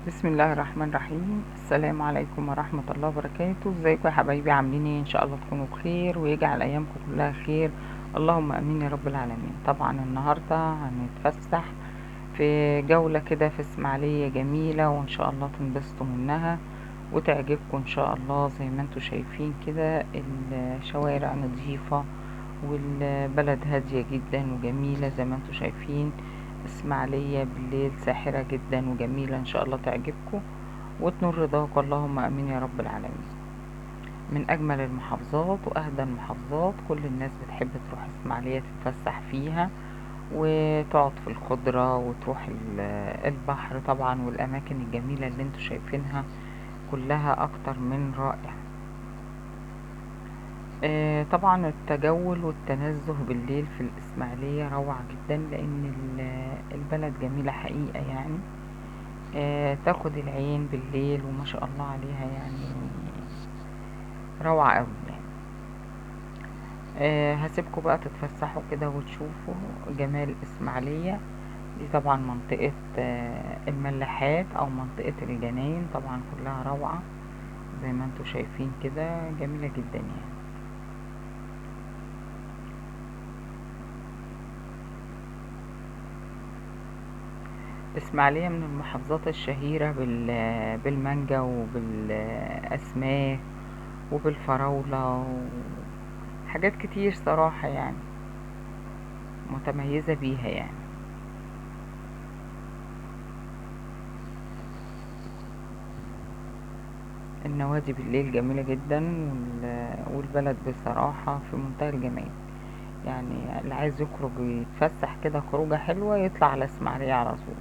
بسم الله الرحمن الرحيم. السلام عليكم ورحمة الله وبركاته. ازيكم يا حبايبي؟ عاملين ايه؟ ان شاء الله تكونوا بخير ويجعل ايامكم كلها خير، اللهم امين يا رب العالمين. طبعا النهاردة هنتفسح في جولة كده في اسماعيلية جميلة، وان شاء الله تنبسطوا منها وتعجبكم ان شاء الله. زي ما انتوا شايفين كده الشوارع نظيفة والبلد هادية جدا وجميلة. زي ما انتوا شايفين اسماعيلية بالليل ساحرة جدا وجميلة، ان شاء الله تعجبكم وتنور رضاك، اللهم امين يا رب العالمين. من اجمل المحافظات واهدى المحافظات، كل الناس بتحب تروح اسماعيلية تتفسح فيها وتقعد في الخضرة وتروح البحر طبعا، والاماكن الجميلة اللي انتوا شايفينها كلها اكتر من رائع. طبعا التجول والتنزه بالليل في الإسماعيلية روعة جدا، لأن البلد جميلة حقيقة يعني. تاخد العين بالليل وما شاء الله عليها يعني، روعة أوي يعني. هسيبكم بقى تتفسحوا كده وتشوفوا جمال إسماعيلية. دي طبعا منطقة الملاحات أو منطقة الجناين، طبعا كلها روعة زي ما انتوا شايفين كده، جميلة جدا يعني. إسماعيلية من المحافظات الشهيرة بالمانجا وبالأسماك وبالفراولة وحاجات كتير صراحة يعني، متميزة بيها يعني. النوادي بالليل جميلة جدا، والبلد بصراحة في منتهى الجمال يعني. اللي عايز يخرج يتفسح كده خروجة حلوة يطلع على اسماعيلية على طول،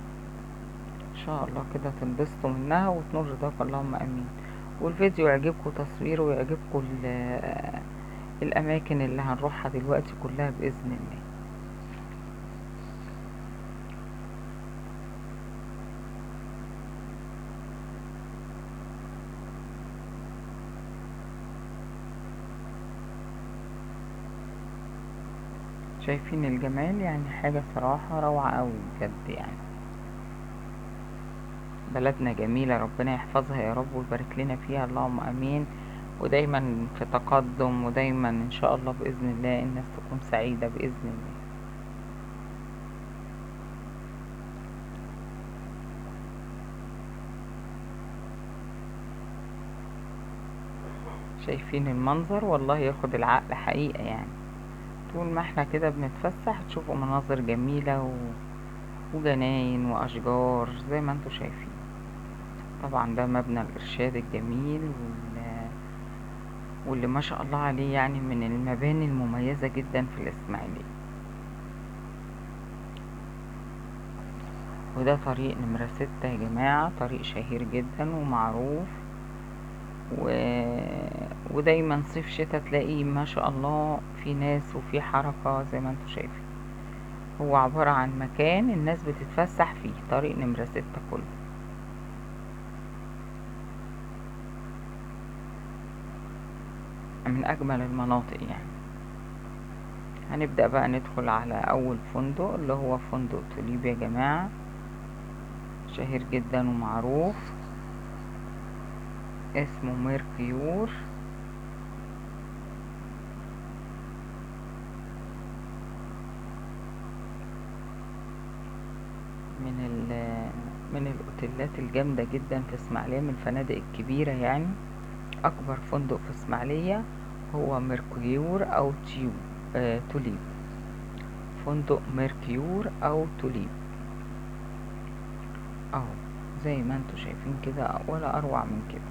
ان شاء الله كده تنبسطوا منها وتنور رضاك، اللهم امين. والفيديو يعجبكم تصويره ويعجبكم الاماكن اللي هنروحها دلوقتي كلها باذن الله. شايفين الجمال يعني، حاجة صراحة روعة قوي بجد يعني. بلدنا جميلة، ربنا يحفظها يا رب ويبارك لنا فيها، اللهم امين. ودايما في تقدم، ودايما ان شاء الله باذن الله الناس تكون سعيدة باذن الله. شايفين المنظر؟ والله ياخد العقل حقيقة يعني. طول ما احنا كده بنتفسح تشوفوا مناظر جميلة وجناين واشجار زي ما انتوا شايفين. طبعا ده مبنى الارشاد الجميل واللي ما شاء الله عليه يعني من المباني المميزة جدا في الاسماعيلية. وده طريق نمرة 6 يا جماعة، طريق شهير جدا ومعروف و... ودايما صيف شتا تلاقيه ما شاء الله في ناس وفي حركة زي ما انتوا شايفين. هو عبارة عن مكان الناس بتتفسح فيه، طريق نمرة 6 كله من أجمل المناطق يعني. هنبدأ بقى ندخل على أول فندق اللي هو فندق توليب يا جماعة، شهير جدا ومعروف، اسمه ميركيور. من من الأوتيلات الجامدة جدا في اسماعيلية، من الفنادق الكبيرة يعني. أكبر فندق في اسماعيلية هو ميركيور أو توليب. فندق ميركيور أو توليب أهو زي ما انتوا شايفين كده، ولا أروع من كده.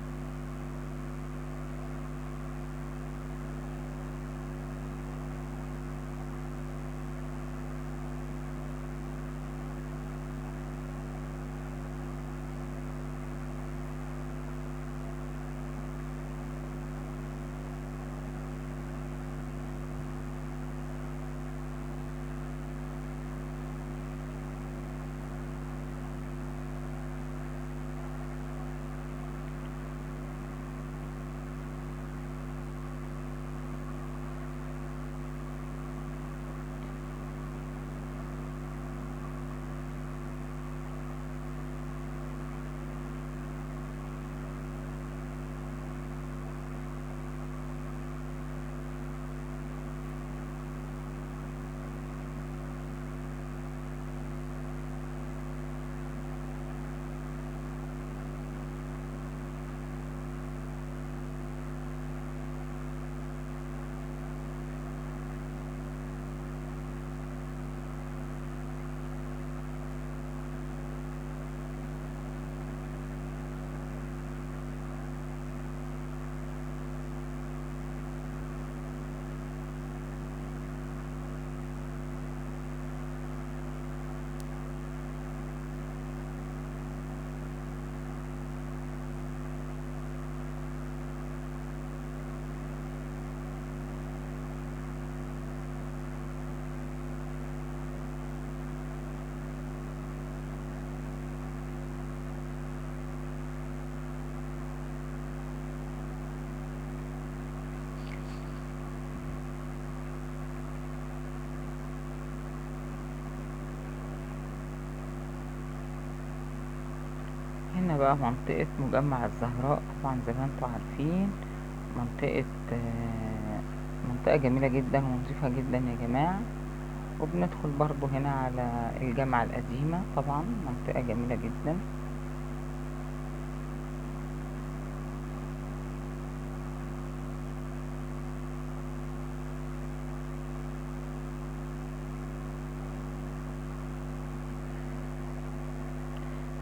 هنا بقى منطقة مجمع الزهراء، طبعا زي ما انتوا عارفين منطقة منطقة جميلة جدا ونظيفة جدا يا جماعة. وبندخل برضو هنا على الجامعة القديمة، طبعا منطقة جميلة جدا.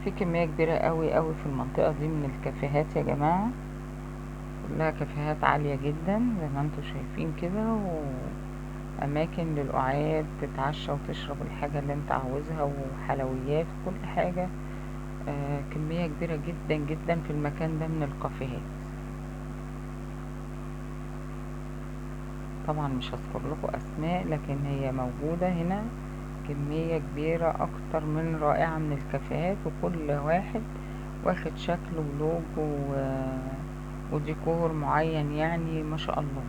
في كمية كبيرة قوي قوي في المنطقة دي من الكافيهات يا جماعة، كلها كافيهات عالية جدا زي ما انتوا شايفين كده، وأماكن للقعاد تتعشى وتشرب الحاجة اللي انت عاوزها، وحلويات وكل حاجة. كمية كبيرة جدا جدا في المكان ده من الكافيهات. طبعا مش هذكر لكم أسماء، لكن هي موجودة هنا كمية كبيرة أكتر من رائعة من الكافيهات، وكل واحد واخد شكل ولوجو وديكور معين، يعني ما شاء الله.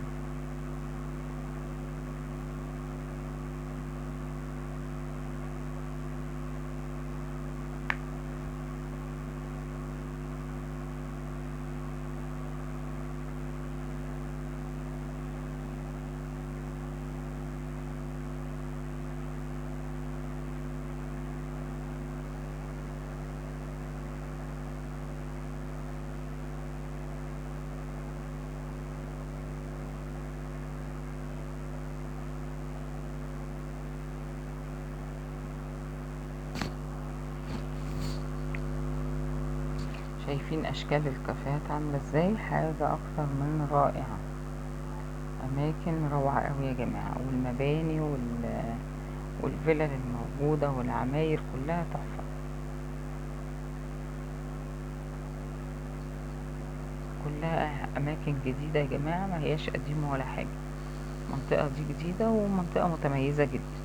شايفين أشكال الكافيهات عاملة ازاي؟ حاجة أكتر من رائعة، أماكن روعة أوي يا جماعة. والمباني والفلل الموجودة والعماير كلها تحفة، كلها أماكن جديدة يا جماعة، ما هياش قديمة ولا حاجة. المنطقة دي جديدة ومنطقة متميزة جدا.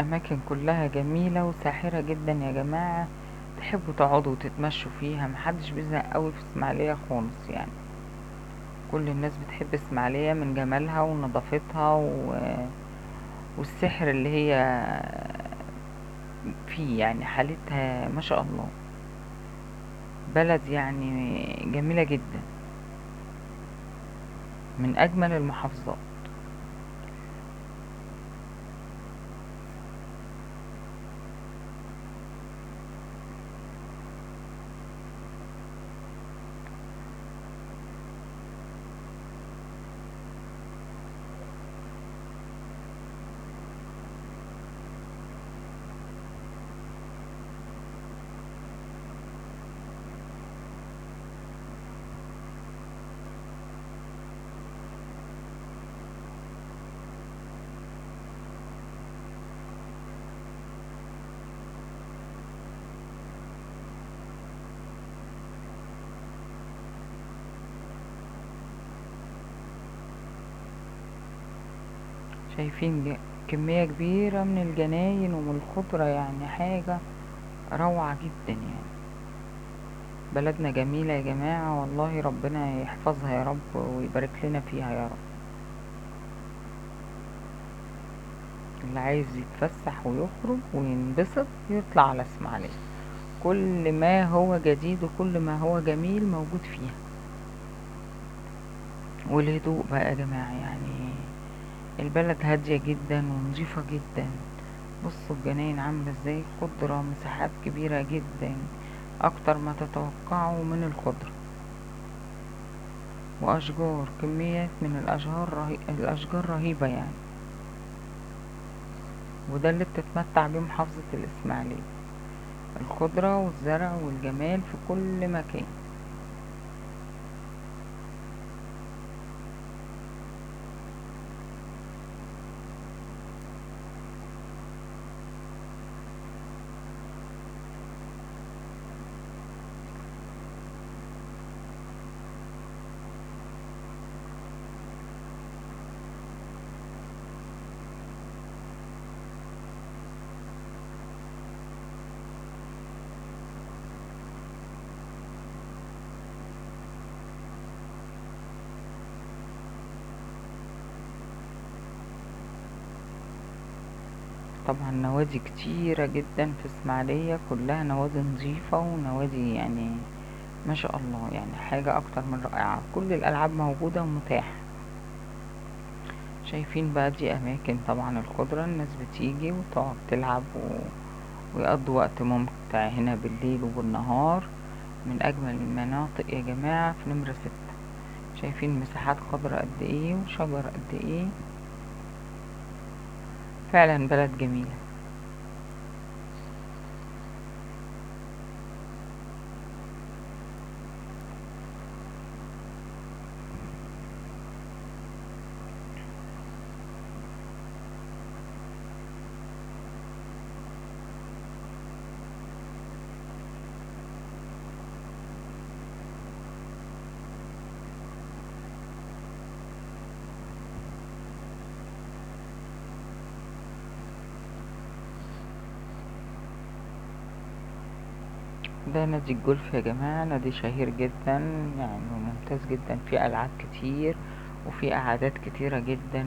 أماكن كلها جميلة وساحرة جدا يا جماعة، تحبوا تقعدوا وتتمشوا فيها، محدش بيزهق قوي في اسماعيلية خالص يعني. كل الناس بتحب اسماعيلية من جمالها ونظافتها والسحر اللي هي فيه، يعني حالتها ما شاء الله. بلد يعني جميلة جدا، من أجمل المحافظات. شايفين كمية كبيرة من الجناين ومن الخضرة، يعني حاجة روعة جدا يعني. بلدنا جميلة يا جماعة، والله ربنا يحفظها يا رب ويبارك لنا فيها يا رب. اللي عايز يتفسح ويخرج وينبسط يطلع على اسماعيلية. كل ما هو جديد وكل ما هو جميل موجود فيها. والهدوء بقى يا جماعة، يعني البلد هادية جدا ونظيفة جدا. بصوا الجناين عاملة ازاي، خضرة، مساحات كبيرة جدا، اكتر ما تتوقعوا من الخضرة، واشجار، كميات من الاشجار رهيبة يعني. وده اللي بتتمتع بيه محافظة الاسماعيلية، الخضرة والزرع والجمال في كل مكان. طبعا نوادي كتيرة جدا في اسماعيلية، كلها نوادي نظيفة ونوادي يعني ما شاء الله، يعني حاجة اكتر من رائعة. كل الالعاب موجودة ومتاحة. شايفين بقى دي اماكن طبعا الخضرة، الناس بتيجي وتقعد تلعب ويقضوا وقت ممتع هنا بالليل وبالنهار. من اجمل المناطق يا جماعة في نمرة 6. شايفين مساحات خضرة قد ايه وشجر قد ايه، فعلا بلد جميلة. ده نادي الجولف يا جماعة، نادي شهير جدا يعني وممتاز جدا، فيه ألعاب كتير وفيه قعدات كتيرة جدا،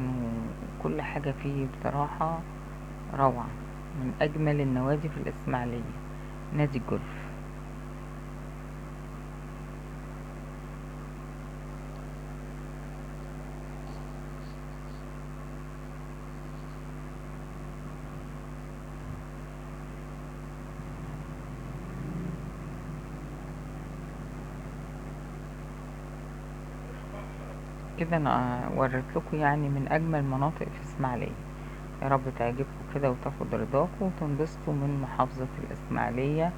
وكل حاجة فيه بصراحة روعة. من أجمل النوادي في الإسماعيلية نادي الجولف. كده أنا وريت لكم يعني من أجمل مناطق في إسماعيلية. يا رب تعجبكم كده وتاخد رضاكم وتنبسطوا من محافظة الإسماعيلية،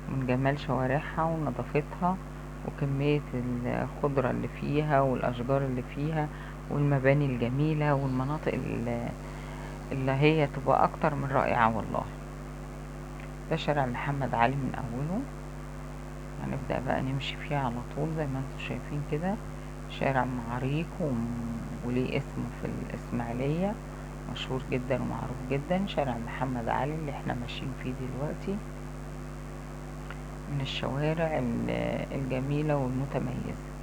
من جمال شوارعها ونظافتها وكمية الخضرة اللي فيها والأشجار اللي فيها والمباني الجميلة والمناطق اللي هي تبقى أكتر من رائعة والله. ده شارع محمد علي من أوله، هنبدأ بقى نمشي فيه على طول زي ما انتم شايفين كده. شارع عريق وليه اسمه في الإسماعيلية، مشهور جدا ومعروف جدا، شارع محمد علي اللي احنا ماشيين فيه دلوقتي. من الشوارع الجميلة والمتميزة.